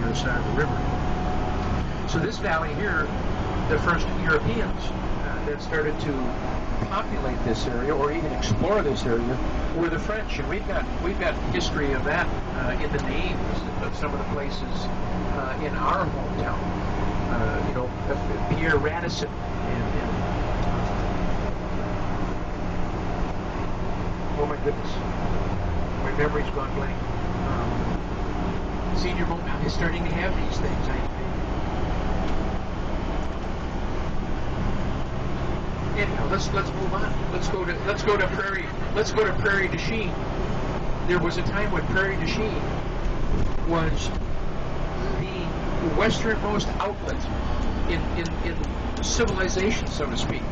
other side of the river. So this valley here, the first Europeans that started to populate this area or even explore this area were the French, and we've got history of that in the names of some of the places in our hometown. You know, Pierre Radisson and oh my goodness, my memory's gone blank. Senior moment is starting to have these things. Anyhow, let's move on. Let's go to Prairie du Chien. There was a time when Prairie du Chien was the westernmost outlet in civilization, so to speak.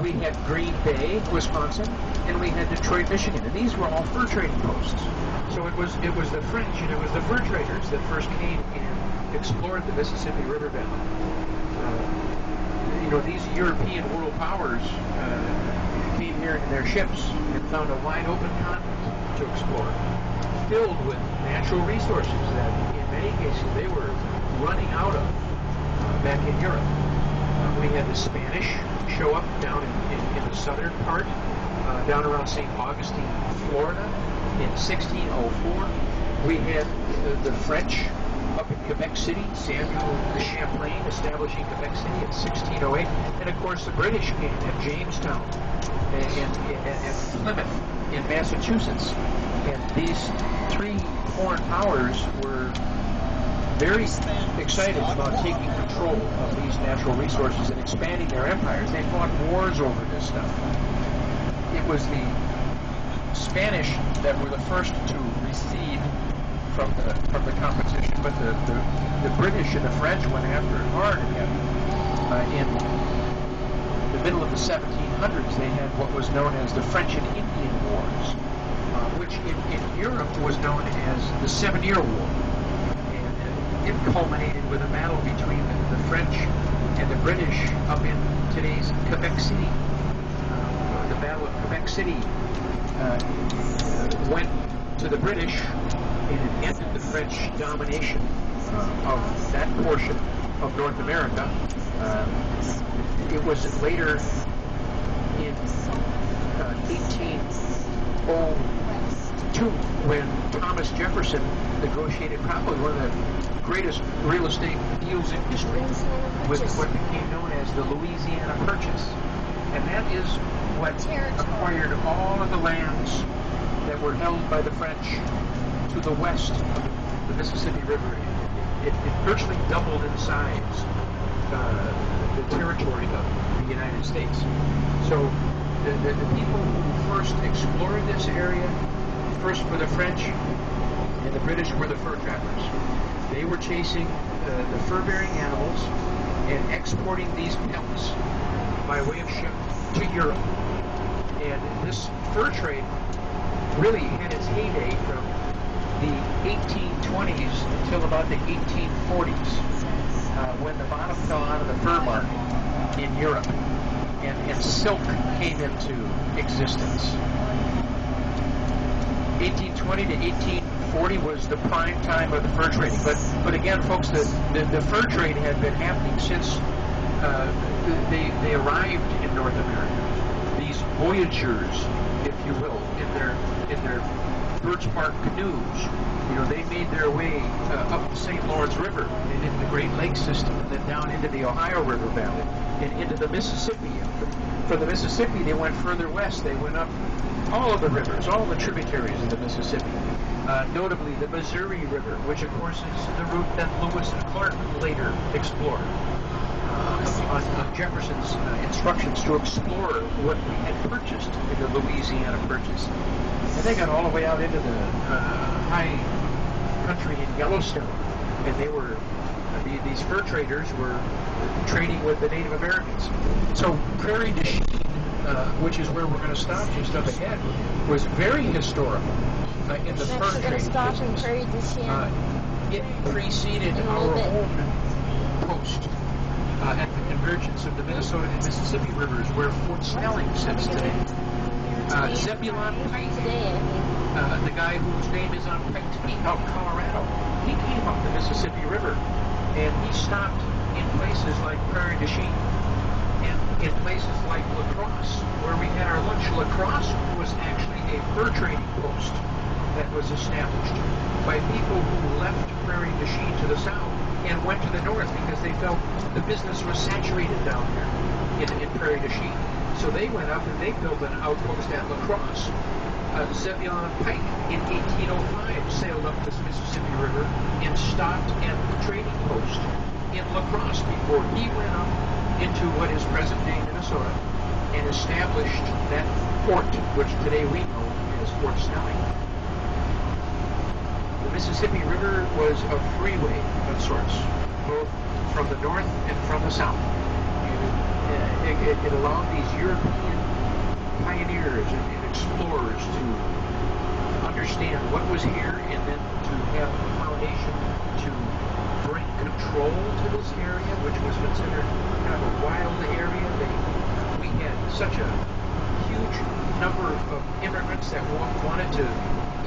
We had Green Bay, Wisconsin, and we had Detroit, Michigan, and these were all fur trading posts. So it was the French and it was the fur traders that first came and explored the Mississippi River Valley. You know, these European world powers came here in their ships and found a wide open continent to explore, filled with natural resources that, in many cases, they were running out of back in Europe. We had the Spanish show up down in the southern part, down around St. Augustine, Florida, in 1604. We had the French up in Quebec City, Samuel de Champlain establishing Quebec City in 1608, and of course the British came at Jamestown and Plymouth in Massachusetts. And these three foreign powers were very excited about taking control of these natural resources and expanding their empires. They fought wars over this stuff. It was the Spanish that were the first to recede from the competition, but the British and the French went after it hard again. In the middle of the 1700s, they had what was known as the French and Indian Wars, which in Europe was known as the 7-Year War. And it culminated with a battle between the French and the British up in today's Quebec City. The Battle of Quebec City went to the British, and it ended the French domination of that portion of North America. It was later in 1802 when Thomas Jefferson negotiated probably one of the greatest real estate deals in history with what became known as the Louisiana Purchase. And that is what acquired all of the lands that were held by the French to the west of the Mississippi River. It virtually doubled in size the territory of the United States. So the people who first explored this area, first were the French and the British were the fur trappers. They were chasing the fur-bearing animals and exporting these pelts by way of ship to Europe. And this fur trade really had its heyday from the 1820s until about the 1840s, when the bottom fell out of the fur market in Europe and silk came into existence. 1820 to 1840 was the prime time of the fur trading. But again, folks, the fur trade had been happening since they arrived in North America. These voyagers, if you will, in their birch bark canoes, you know, they made their way up the St. Lawrence River and into the Great Lakes system, and then down into the Ohio River Valley and into the Mississippi. From the Mississippi, they went further west. They went up all of the rivers, all the tributaries of the Mississippi. Notably the Missouri River, which of course is the route that Lewis and Clark later explored. On Jefferson's instructions to explore what we had purchased in the Louisiana Purchase. And they got all the way out into the high country in Yellowstone, and they were these fur traders were trading with the Native Americans. So Prairie du Chien, which is where we're going to stop just up ahead, was very historical in the fur trading business. It preceded our own post at the convergence of the Minnesota and Mississippi rivers, where Fort Snelling sits today. Zebulon Pike, the guy whose name is on Pike Peak out in Colorado, he came up the Mississippi And he stopped in places like Prairie du Chien and in places like La Crosse, where we had our lunch. La Crosse was actually a fur trading post that was established by people who left Prairie du Chien to the south and went to the north because they felt the business was saturated down there in Prairie du Chien. So they went up and they built an outpost at La Crosse. Zebulon Pike in 1805 sailed up this Mississippi River and stopped at the trading post in La Crosse before he went up into what is present-day Minnesota and established that fort, which today we know as Fort Snelling. The Mississippi River was a freeway of sorts, both from the north and from the south. It allowed these European pioneers and explorers to understand what was here and then to have a foundation to bring control to this area, which was considered kind of a wild area. We had such a huge number of immigrants that wanted to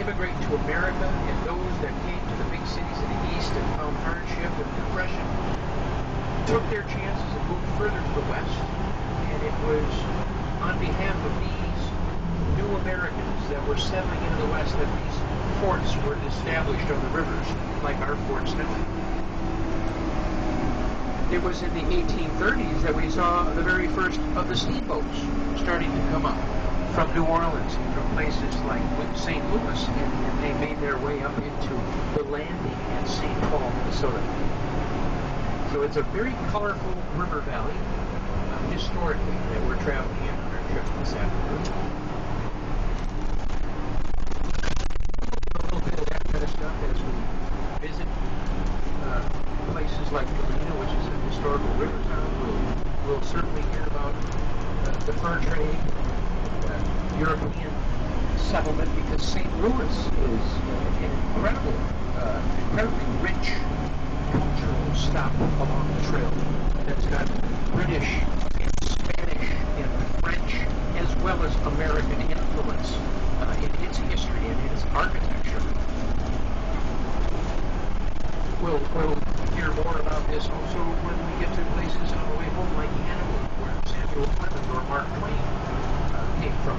immigrate to America, and those that came to the big cities in the east and found hardship and depression took their chances and moved further to the west. And it was on behalf of these new Americans that were settling into the west that these forts were established on the rivers, like our Fort Snelling. It was in the 1830s that we saw the very first of the steamboats starting to come up from New Orleans and from places like St. Louis, and they made their way up into the landing at St. Paul, Minnesota. So it's a very colorful river valley, historically, that we're traveling in on our trip this afternoon. A little bit of that kind of stuff as we visit places like Galena, which is a historical river town. We'll certainly hear about the fur trade, European settlement, because St. Louis is an incredibly rich cultural stop along the trail that's got British and Spanish and French as well as American influence in its history and its architecture. We'll hear more about this also when we get to places on the way home like Hannibal, where Samuel Clemens or Mark Twain came from.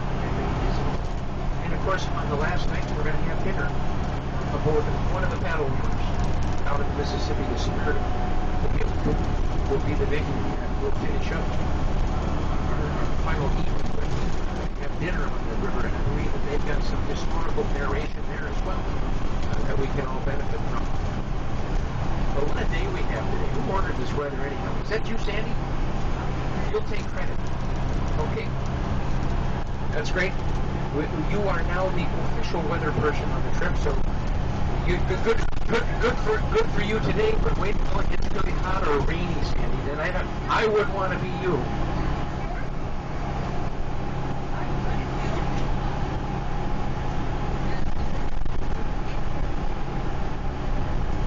And of course, on the last night, we're going to have dinner aboard one of the paddle wheelers out in the Mississippi. The Spirit of the Milk will be the venue, and we'll finish up our final evening with have dinner on the river, and I believe that they've got some historical narration there as well that we can all benefit from. But what a day we have today. Who ordered this weather anyhow? Is that you, Sandy? You'll take credit. Okay. That's great. You are now the official weather person on the trip, so good for you today. But wait until it gets really hot or rainy, Sandy. Then I would want to be you.